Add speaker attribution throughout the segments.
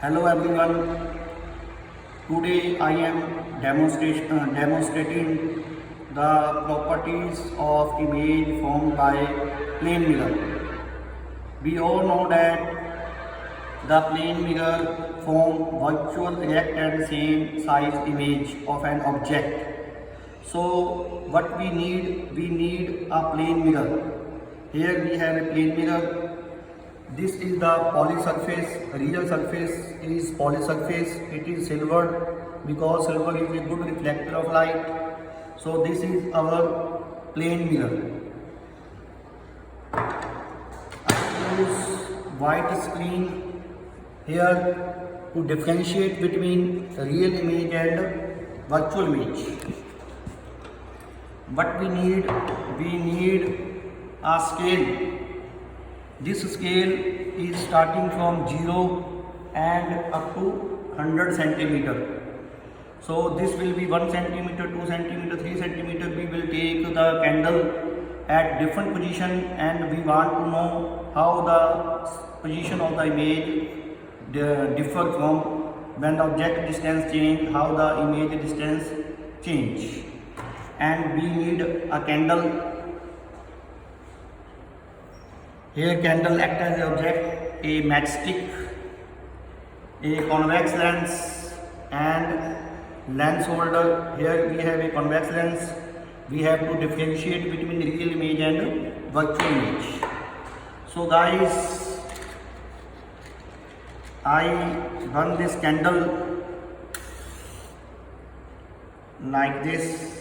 Speaker 1: Hello everyone. Today I am demonstrating the properties of image formed by plane mirror. We all know that the plane mirror form virtual direct and same size image of an object. So what we need a plane mirror. Here we have a plane mirror. This is the poly surface. Real surface is poly surface. It is silver because silver is a good reflector of light. So this is our plane mirror. I use white screen here to differentiate between real image and virtual image. What we need a scale. This scale is starting from 0 and up to 100 centimeter. So this will be 1 centimeter, 2 centimeter, 3 centimeter. We will take the candle at different position and we want to know how the position of the image differ from when the object distance change, how the image distance change. And we need a candle. Here candle act as an object, a matchstick, a convex lens and lens holder. Here we have a convex lens. We have to differentiate between real image and virtual image. So guys, I run this candle like this.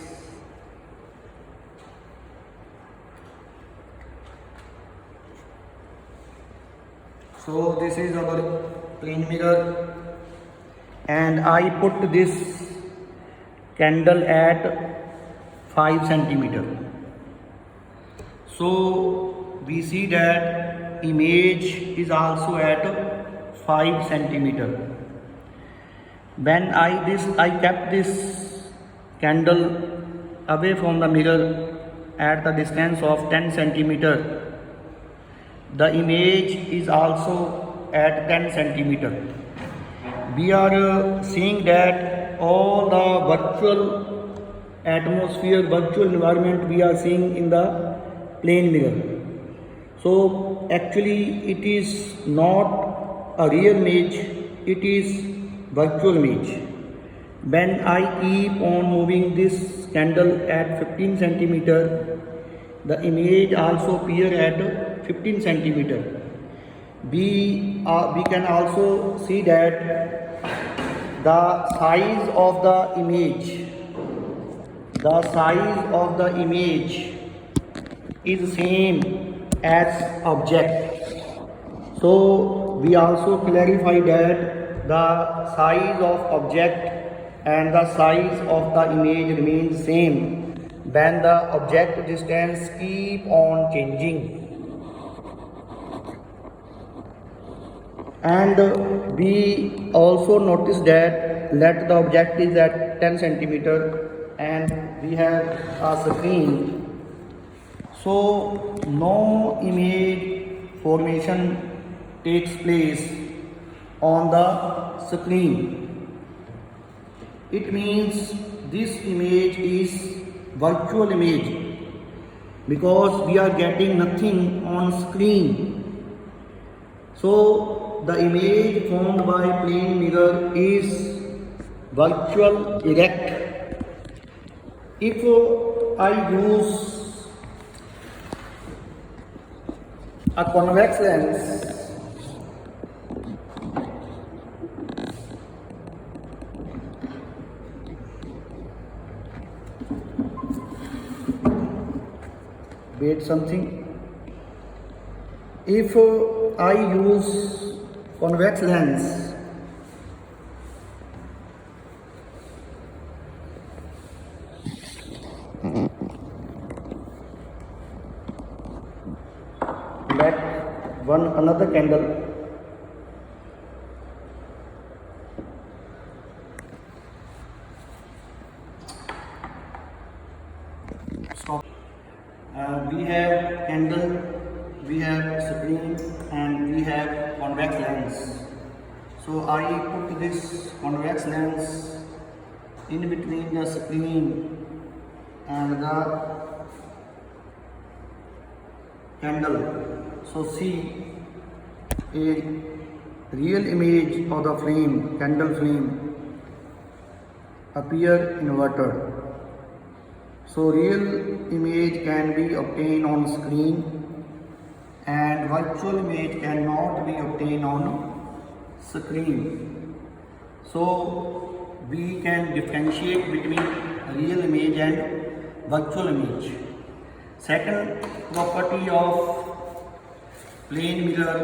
Speaker 1: So this is our plane mirror and I put this candle at 5 centimeter. So we see that image is also at 5 centimeter. When I kept this candle away from the mirror at the distance of 10 centimeter. The image is also at 10 centimeter. We are seeing that all the virtual atmosphere, virtual environment we are seeing in the plane mirror. So actually it is not a real image, it is virtual image. When I keep on moving this candle at 15 centimeter, the image also appear at 15 centimeter. We can also see that the size of the image is same as object. So we also clarify that the size of object and the size of the image remains same when the object distance keep on changing. And we also notice that let the object is at 10 centimeter and we have a screen. So no image formation takes place on the screen. It means this image is virtual image because we are getting nothing on screen. So the image formed by plane mirror is virtual direct. If I use a convex lens, wait something. If I use convex lens, let another candle stop. We have candle, we have screen and we have convex lens. So I put this convex lens in between the screen and the candle. So see a real image of the flame, candle flame appear inverted. So real image can be obtained on screen and virtual image cannot be obtained on screen. So we can differentiate between real image and virtual image. Second property of plane mirror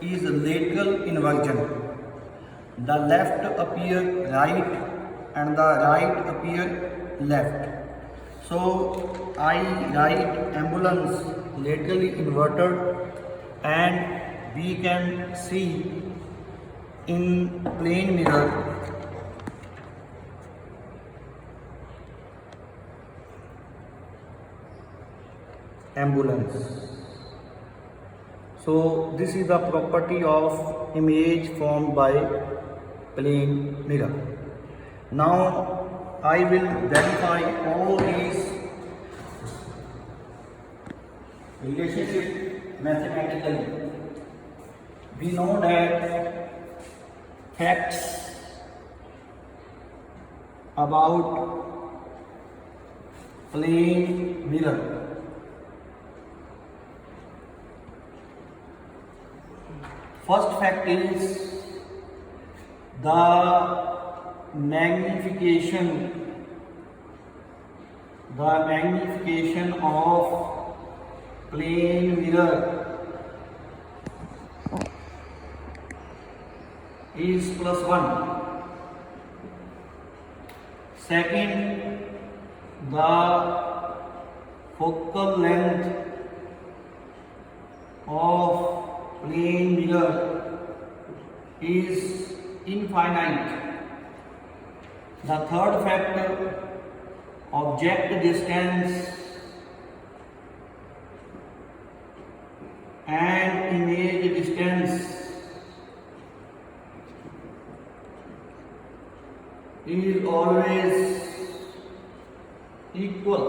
Speaker 1: is lateral inversion. The left appear right and the right appear left. So I write ambulance laterally inverted, and we can see in plane mirror ambulance. So this is the property of image formed by plane mirror. Now I will verify all these relationship mathematically. We know that facts about plane mirror. First fact is the magnification of plane mirror is +1. Second, the focal length of plane mirror is infinite. The third factor, object distance and image distance is always equal.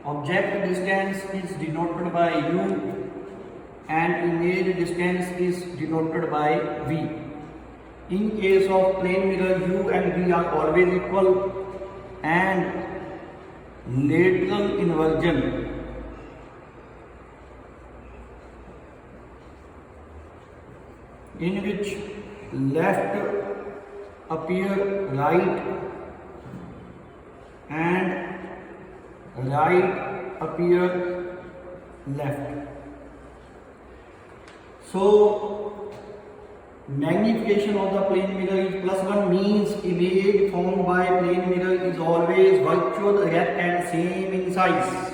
Speaker 1: Object distance is denoted by u and image distance is denoted by v. In case of plane mirror, u and v are always equal, and lateral inversion in which left appear right and right appear left. So magnification of the plane mirror is +1 means image formed by plane mirror is always virtual, erect and same in size.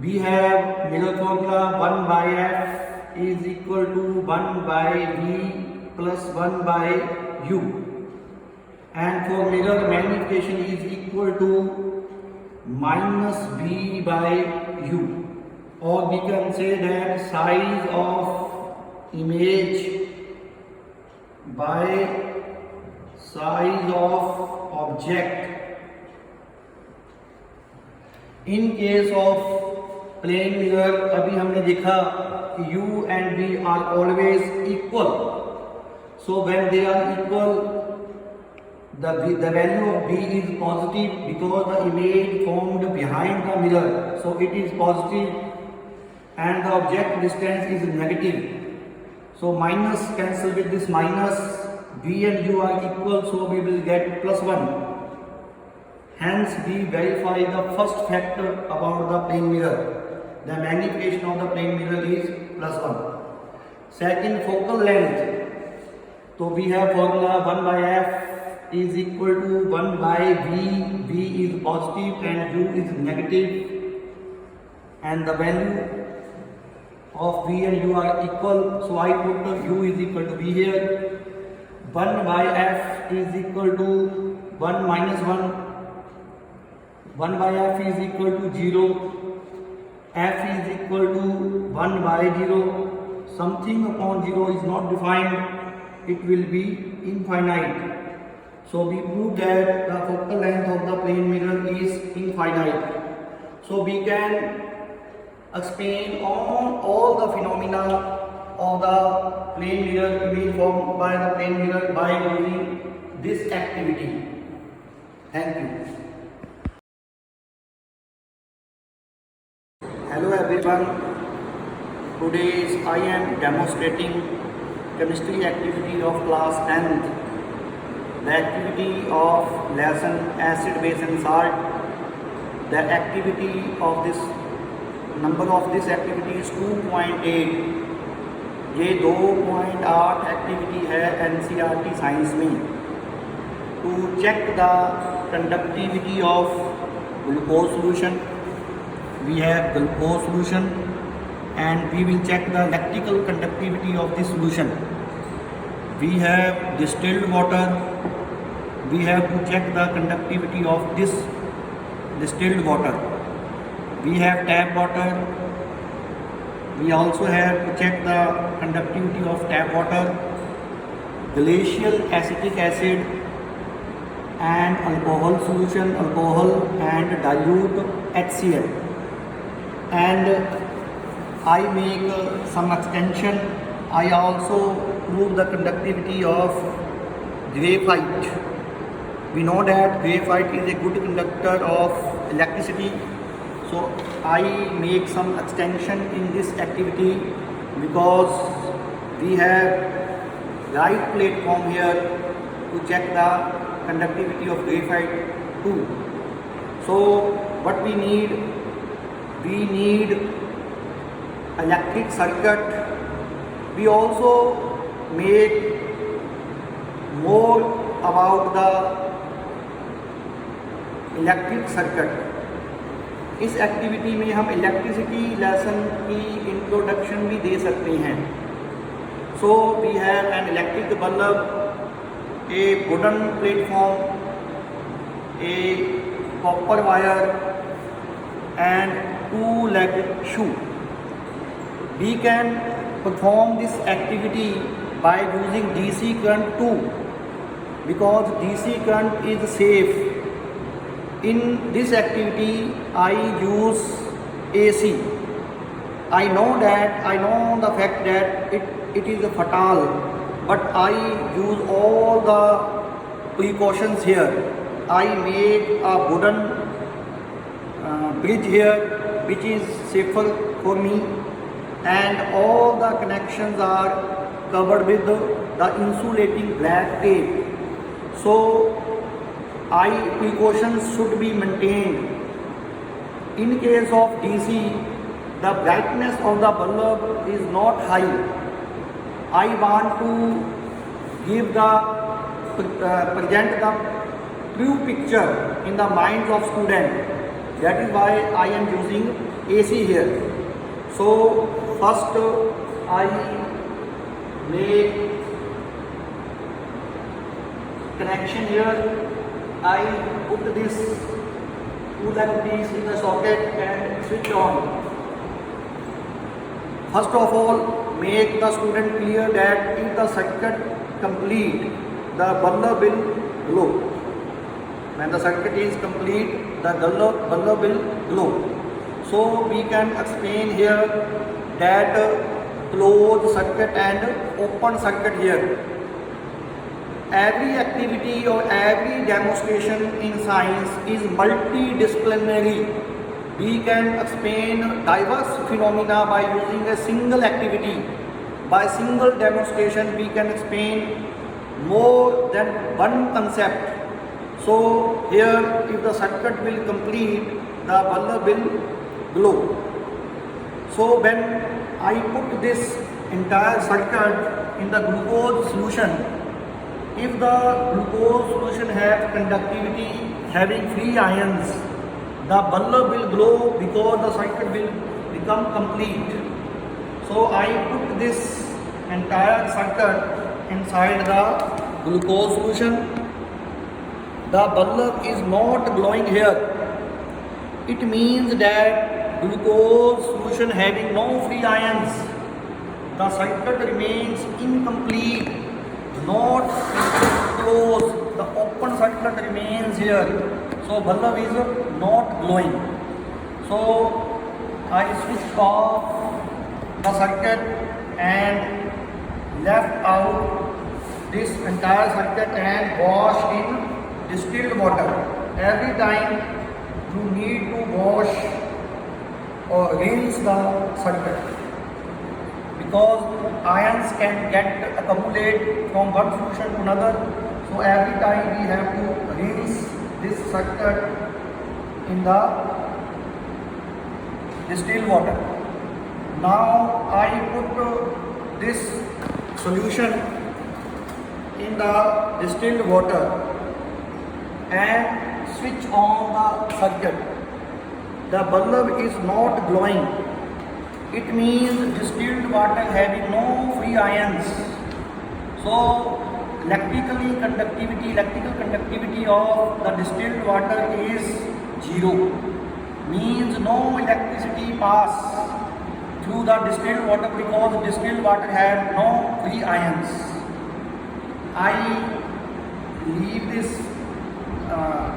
Speaker 1: We have mirror formula 1 by f is equal to 1 by v plus 1 by u, and for mirror magnification is equal to minus v by u, or we can say that size of image by size of object. In case of plane mirror, अभी हमने देखा कि u and v are always equal. So when they are equal, the value of v is positive because the image formed behind the mirror, so it is positive, and the object distance is negative. So minus cancel with this minus, v and u are equal, so we will get +1. Hence we verify the first factor about the plane mirror. The magnification of the plane mirror is +1. Second, focal length. So we have formula 1 by f is equal to 1 by v. V is positive and u is negative, and the value of v and u are equal, so I put u is equal to v here. 1 by f is equal to 1 minus 1. 1 by f is equal to 0. F is equal to 1 by 0. something upon 0 is not defined, it will be infinite. So we prove that the focal length of the plane mirror is infinite. So we can explain on all the phenomena of the plane mirror image formed by the plane mirror by using this activity. Thank you. Hello everyone. Today I am demonstrating chemistry activity of class 10th. The activity of lesson acid, base and salt. The activity of this number of this activity is 2.8. ये 2.8 activity है NCERT science में. To check the conductivity of glucose solution, we have glucose solution and we will check the electrical conductivity of this solution. We have distilled water. We have to check the conductivity of this distilled water. We have tap water. We also have to check the conductivity of tap water, glacial acetic acid and alcohol solution, alcohol and dilute HCl. And I make some extension. I also prove the conductivity of graphite. We know that graphite is a good conductor of electricity. So I make some extension in this activity because we have right platform here to check the conductivity of graphite too. So what we need electric circuit. We also make more about the electric circuit. इस activity में हम electricity lesson की introduction भी दे सकते हैं. So we have an electric bulb, a wooden platform, a copper wire and 2-legged shoe. We can perform this activity by using DC current too, because DC current is safe. In this activity I use AC. I know the fact that it is fatal, but I use all the precautions here. I make a wooden bridge here which is safer for me, and all the connections are covered with the insulating black tape. So precautions should be maintained. In case of DC, the brightness of the bulb is not high. I want to give present the true picture in the minds of students. That is why I am using AC here. So first I make connection here. I put this 2-legged piece in the socket and switch on. First of all, make the student clear that if the circuit complete, the bulb will glow. When the circuit is complete, the bulb will glow. So we can explain here that closed circuit and open circuit here. Every activity or every demonstration in science is multidisciplinary. We can explain diverse phenomena by using a single activity. By single demonstration we can explain more than one concept. So here, if the circuit will complete, the bulb will glow. So when I put this entire circuit in the glucose solution, if the glucose solution has conductivity having free ions, the bulb will glow because the circuit will become complete. So I put this entire circuit inside the glucose solution. The bulb is not glowing here. It means that glucose solution having no free ions. the circuit remains incomplete, not closed, the open circuit remains here. So bulb is not glowing. So I switch off the circuit and left out this entire circuit and wash in distilled water. Every time you need to wash or rinse the circuit, because ions can get accumulate from one solution to another. So every time we have to rinse this circuit in the distilled water. Now I put this solution in the distilled water and switch on the circuit. The bulb is not glowing. It means distilled water having no free ions. So electrical conductivity of the distilled water is 0. Means no electricity pass through the distilled water because distilled water have no free ions. I leave this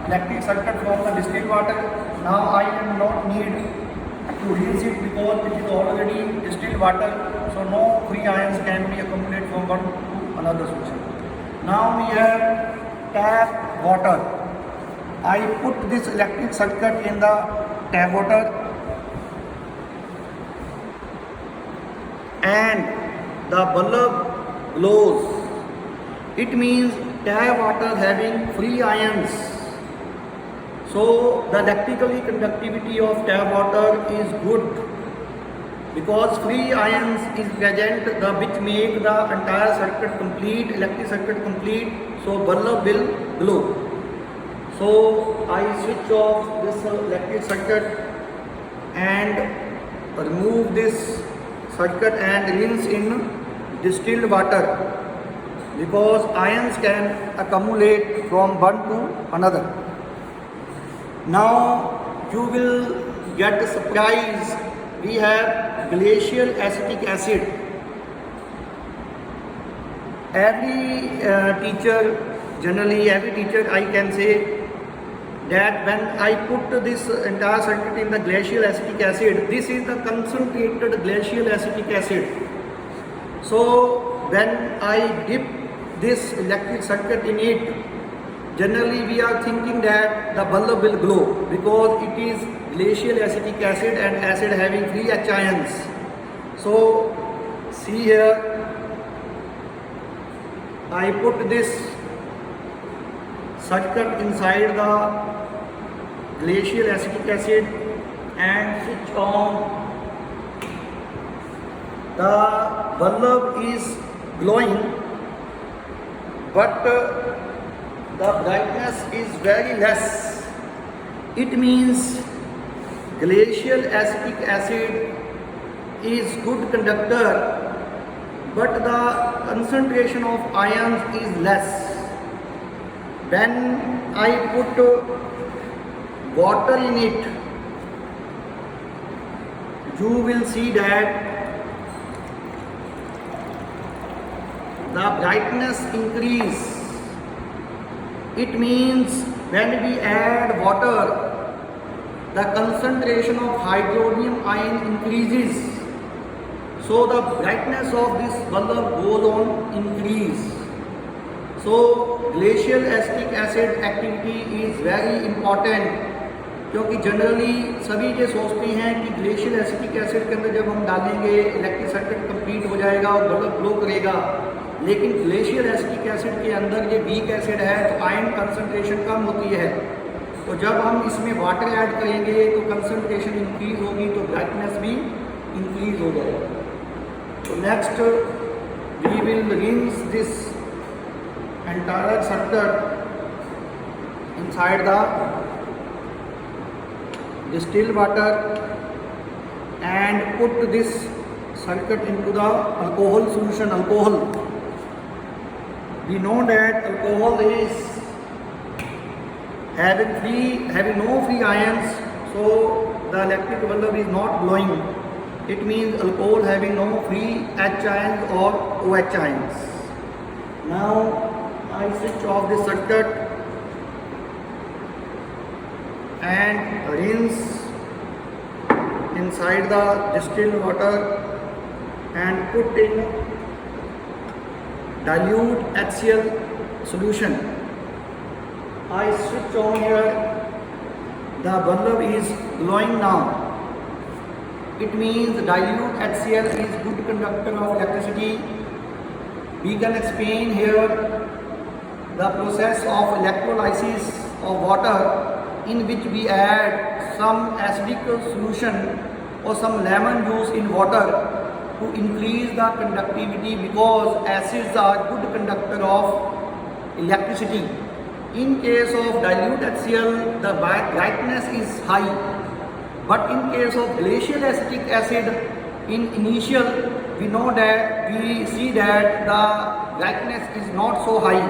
Speaker 1: electric circuit from the distilled water. Now I am not need to rinse it because it is already distilled water, so no free ions can be accumulated from one to another solution. Now we have tap water. I put this electric circuit in the tap water and the bulb glows. It means tap water having free ions. So the electrical conductivity of tap water is good because free ions is present, which make the entire circuit complete, electric circuit complete. So bulb will glow. So I switch off this electric circuit and remove this circuit and rinse in distilled water, because ions can accumulate from one to another. Now you will get a surprise. We have glacial acetic acid. Every teacher I can say that when I put this entire circuit in the glacial acetic acid, this is the concentrated glacial acetic acid. So when I dip this electric circuit in it, generally we are thinking that the bulb will glow because it is glacial acetic acid and acid having free H ions. So see here, I put this circuit inside the glacial acetic acid and switch on. The bulb is glowing, but the brightness is very less. It means glacial acetic acid is good conductor, but the concentration of ions is less. When I put water in it, you will see that the brightness increase. It means when we add water, the concentration of hydronium ion increases. So the brightness of this bulb goes on increase. So glacial acetic acid activity is very important, क्योंकि generally सभी ये सोचते हैं कि glacial acetic acid के अंदर जब हम डालेंगे इलेक्ट्रिक सर्किट कंप्लीट हो जाएगा और बल्ब ग्लो करेगा, लेकिन ग्लेशियल एसिटिक एसिड के अंदर ये वीक एसिड है तो आयन कंसंट्रेशन कम होती है। तो जब हम इसमें वाटर ऐड करेंगे तो कंसंट्रेशन इंक्रीज होगी, तो ब्राइटनेस भी इंक्रीज हो जाएगा। तो next we will rinse this entire circuit inside the distilled water and put this circuit into the alcohol solution. Alcohol, we know that alcohol is having no free ions, so the electric bulb is not glowing. It means alcohol having no free H ions or OH ions. Now I switch off the circuit and rinse inside the distilled water and put in dilute HCl solution. I switch on here. The bulb is glowing now. It means dilute HCl is good conductor of electricity. We can explain here the process of electrolysis of water, in which we add some acidic solution or some lemon juice in water to increase the conductivity, because acids are good conductor of electricity. In case of dilute HCl, the brightness is high, but in case of glacial acetic acid, in initial we see that the brightness is not so high.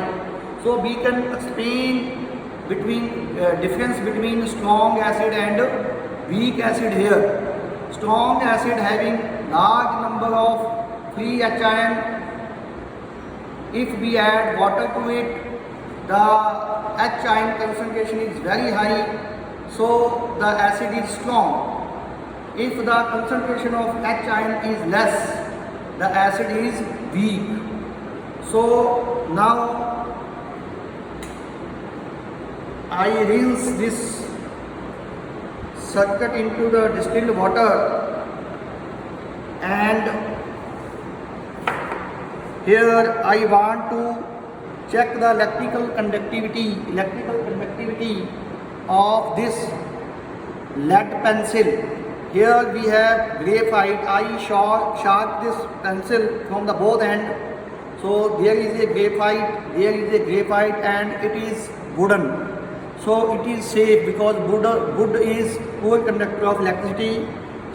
Speaker 1: So we can explain difference between strong acid and weak acid here. Strong acid having large number of free H ion. If we add water to it, the H ion concentration is very high, so the acid is strong. If the concentration of H ion is less, the acid is weak. So now I rinse this circuit into the distilled water, and here I want to check the electrical conductivity of this lead pencil. Here we have graphite. I sharp this pencil from the both end. So there is a graphite, and it is wooden. So it is safe, because wood is poor conductor of electricity.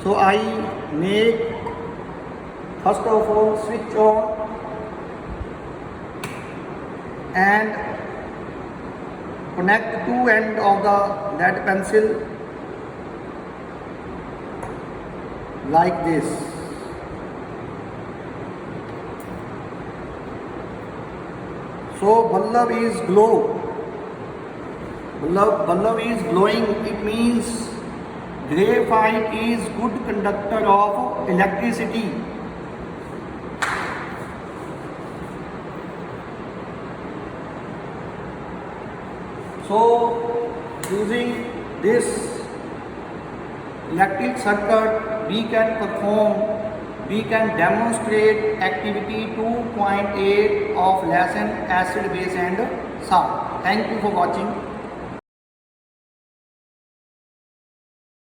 Speaker 1: So I make, first of all, switch on and connect two end of the lead pencil like this. So bulb is glowing. It means graphite is good conductor of electricity. So using this electric circuit, we can demonstrate activity 2.8 of lesson acid, base and salt. Thank you for watching.